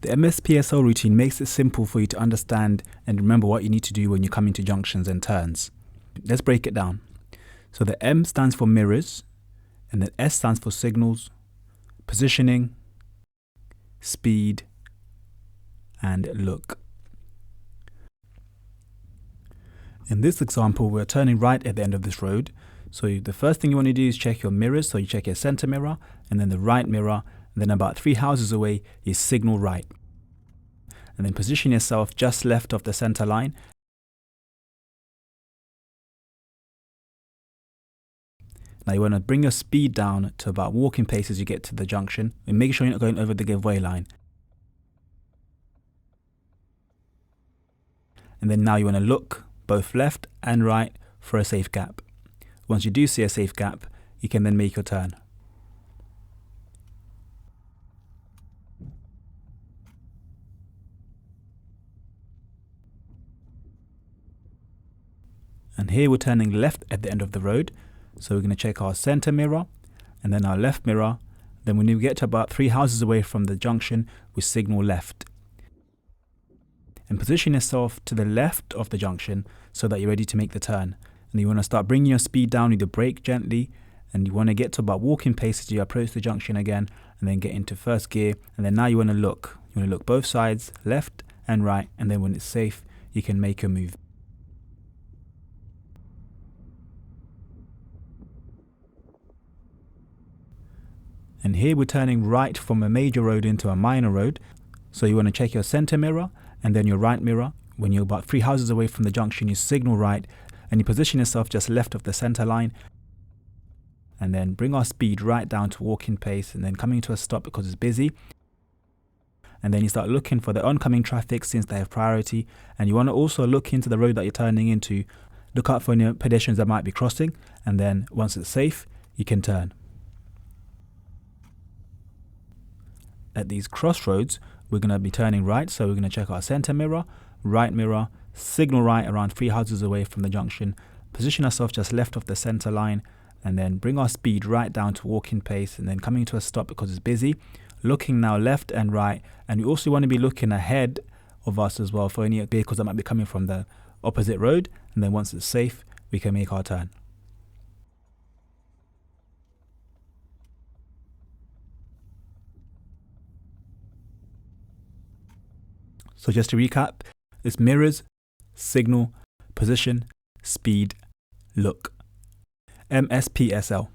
The MSPSL routine makes it simple for you to understand and remember what you need to do when you come into junctions and turns. Let's break it down. So the M stands for mirrors, and the S stands for signals, positioning, speed, and look. In this example, we're turning right at the end of this road. So the first thing you want to do is check your mirrors. So you check your center mirror and then the right mirror. And then about 3 houses away, you signal right. And then position yourself just left of the center line. Now you want to bring your speed down to about walking pace as you get to the junction. And make sure you're not going over the giveaway line. And then now you want to look both left and right for a safe gap. Once you do see a safe gap, you can then make your turn. And here we're turning left at the end of the road. So we're going to check our center mirror and then our left mirror. Then when we get to about 3 houses away from the junction, we signal left. And position yourself to the left of the junction so that you're ready to make the turn. And you want to start bringing your speed down with the brake gently. And you want to get to about walking pace as you approach the junction again and then get into first gear. And then now you want to look. You want to look both sides, left and right. And then when it's safe, you can make your move. And here we're turning right from a major road into a minor road. So you want to check your center mirror and then your right mirror. When you're about 3 houses away from the junction, you signal right and you position yourself just left of the center line. And then bring our speed right down to walking pace and then coming to a stop because it's busy. And then you start looking for the oncoming traffic since they have priority. And you want to also look into the road that you're turning into. Look out for any pedestrians that might be crossing. And then once it's safe, you can turn. At these crossroads, we're going to be turning right. So we're going to check our center mirror, right mirror, signal right around 3 houses away from the junction, position ourselves just left of the center line, and then bring our speed right down to walking pace and then coming to a stop because it's busy. Looking now left and right. And we also want to be looking ahead of us as well for any vehicles that might be coming from the opposite road. And then once it's safe, we can make our turn. So just to recap, it's mirrors, signal, position, speed, look. MSPSL.